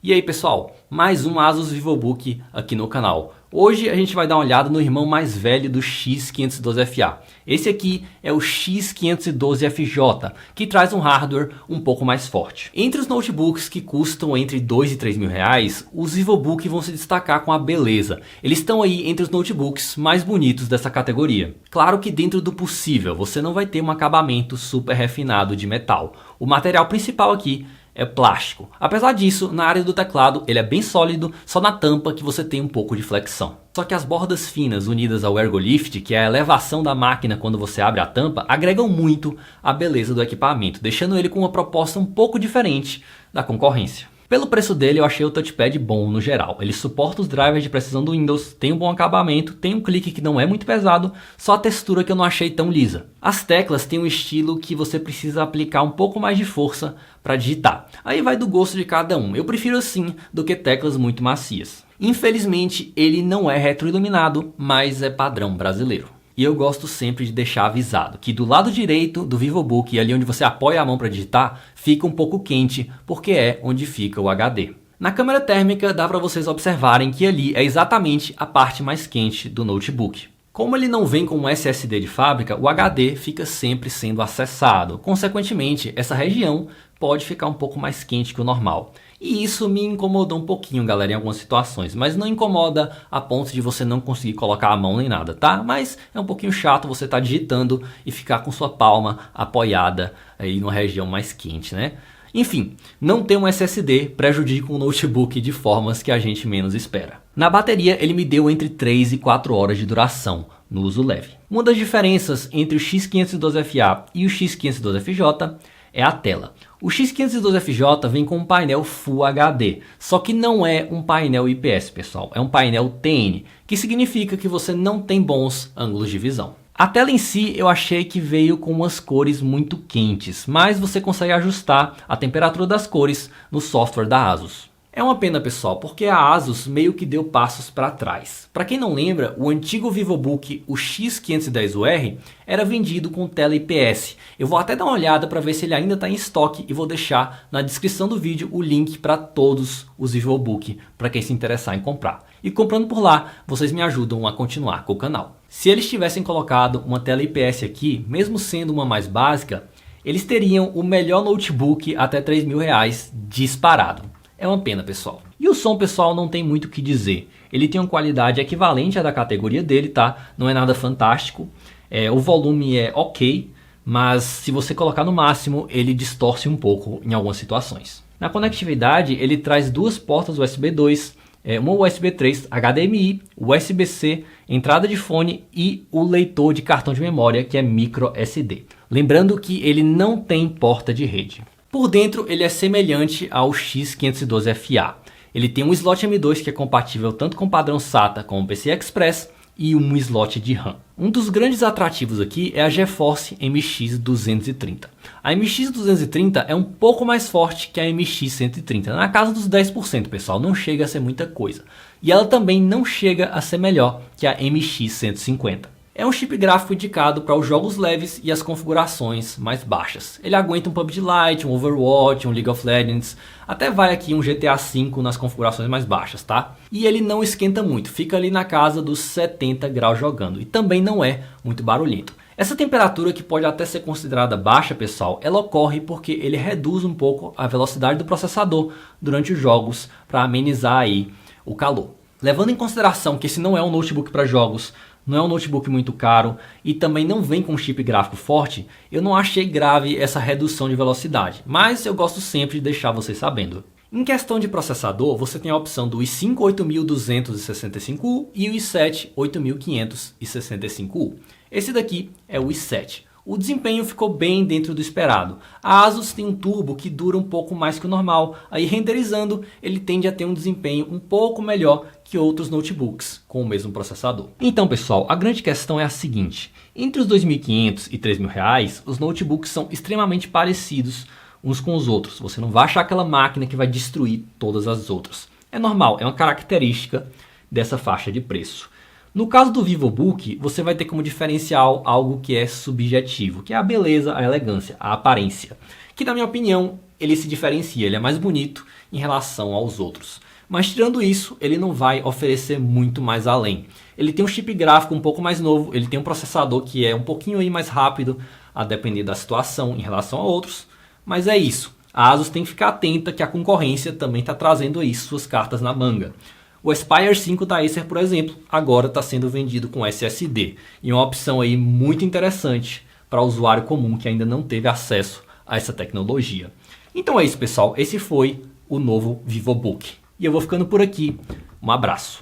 E aí pessoal, mais um Asus VivoBook aqui no canal. Hoje a gente vai dar uma olhada no irmão mais velho do X512FA. Esse aqui é o X512FJ, que traz um hardware um pouco mais forte. Entre os notebooks que custam entre 2 e 3 mil reais, os VivoBook vão se destacar com a beleza. Eles estão aí entre os notebooks mais bonitos dessa categoria. Claro que dentro do possível, você não vai ter um acabamento super refinado de metal. O material principal aqui é plástico. Apesar disso, na área do teclado ele é bem sólido, só na tampa que você tem um pouco de flexão. Só que as bordas finas unidas ao Ergolift, que é a elevação da máquina quando você abre a tampa, agregam muito a beleza do equipamento, deixando ele com uma proposta um pouco diferente da concorrência. Pelo preço dele eu achei o touchpad bom no geral. Ele suporta os drivers de precisão do Windows, tem um bom acabamento, tem um clique que não é muito pesado, só a textura que eu não achei tão lisa. As teclas têm um estilo que você precisa aplicar um pouco mais de força para digitar. Aí vai do gosto de cada um. Eu prefiro assim do que teclas muito macias. Infelizmente ele não é retroiluminado, mas é padrão brasileiro. E eu gosto sempre de deixar avisado que do lado direito do VivoBook, ali onde você apoia a mão para digitar, fica um pouco quente, porque é onde fica o HD. Na câmera térmica dá para vocês observarem que ali é exatamente a parte mais quente do notebook. Como ele não vem com um SSD de fábrica, o HD fica sempre sendo acessado. Consequentemente, essa região pode ficar um pouco mais quente que o normal. E isso me incomodou um pouquinho, galera, em algumas situações. Mas não incomoda a ponto de você não conseguir colocar a mão nem nada, tá? Mas é um pouquinho chato você estar digitando e ficar com sua palma apoiada aí numa região mais quente, né? Enfim, não ter um SSD prejudica um notebook de formas que a gente menos espera. Na bateria ele me deu entre 3 e 4 horas de duração no uso leve. Uma das diferenças entre o X512FA e o X512FJ é a tela. O X512FJ vem com um painel Full HD, só que não é um painel IPS, pessoal, é um painel TN, que significa que você não tem bons ângulos de visão. A tela em si eu achei que veio com umas cores muito quentes, mas você consegue ajustar a temperatura das cores no software da Asus. É uma pena, pessoal, porque a Asus meio que deu passos para trás. Para quem não lembra, o antigo VivoBook, o X510UR, era vendido com tela IPS. Eu vou até dar uma olhada para ver se ele ainda está em estoque e vou deixar na descrição do vídeo o link para todos os VivoBook, para quem se interessar em comprar. E comprando por lá, vocês me ajudam a continuar com o canal. Se eles tivessem colocado uma tela IPS aqui, mesmo sendo uma mais básica, eles teriam o melhor notebook até 3 mil reais disparado. É uma pena, pessoal. E o som, pessoal, não tem muito o que dizer. Ele tem uma qualidade equivalente à da categoria dele, tá? Não é nada fantástico. O volume é ok, mas se você colocar no máximo, ele distorce um pouco em algumas situações. Na conectividade, ele traz duas portas USB 2, uma USB 3 HDMI, USB-C, entrada de fone e o leitor de cartão de memória, que é micro SD. Lembrando que ele não tem porta de rede. Por dentro ele é semelhante ao X512FA. Ele tem um slot M2 que é compatível tanto com o padrão SATA como o PCI Express e um slot de RAM. Um dos grandes atrativos aqui é a GeForce MX 230. A MX 230 é um pouco mais forte que a MX 130, na casa dos 10%, pessoal, não chega a ser muita coisa. E ela também não chega a ser melhor que a MX 150. É um chip gráfico indicado para os jogos leves e as configurações mais baixas. Ele aguenta um PUBG Lite, um Overwatch, um League of Legends, até vai aqui um GTA V nas configurações mais baixas, tá? E ele não esquenta muito, fica ali na casa dos 70 graus jogando e também não é muito barulhento. Essa temperatura, que pode até ser considerada baixa, pessoal, ela ocorre porque ele reduz um pouco a velocidade do processador durante os jogos para amenizar aí o calor. Levando em consideração que esse não é um notebook para jogos, não é um notebook muito caro e também não vem com um chip gráfico forte, eu não achei grave essa redução de velocidade, mas eu gosto sempre de deixar vocês sabendo. Em questão de processador, você tem a opção do i5 8265U e o i7 8565U. Esse daqui é o i7. O desempenho ficou bem dentro do esperado. A Asus tem um turbo que dura um pouco mais que o normal, aí renderizando ele tende a ter um desempenho um pouco melhor que outros notebooks com o mesmo processador. Então, pessoal, a grande questão é a seguinte: entre os 2.500 e 3 mil reais, os notebooks são extremamente parecidos uns com os outros. Você não vai achar aquela máquina que vai destruir todas as outras. É normal, é uma característica dessa faixa de preço. No caso do VivoBook, você vai ter como diferencial algo que é subjetivo, que é a beleza, a elegância, a aparência. Que na minha opinião, ele se diferencia, ele é mais bonito em relação aos outros. Mas tirando isso, ele não vai oferecer muito mais além. Ele tem um chip gráfico um pouco mais novo, ele tem um processador que é um pouquinho aí mais rápido, a depender da situação em relação a outros. Mas é isso. A Asus tem que ficar atenta que a concorrência também está trazendo aí suas cartas na manga. O Aspire 5 da Acer, por exemplo, agora está sendo vendido com SSD. E uma opção aí muito interessante para o usuário comum que ainda não teve acesso a essa tecnologia. Então é isso, pessoal. Esse foi o novo VivoBook. E eu vou ficando por aqui. Um abraço.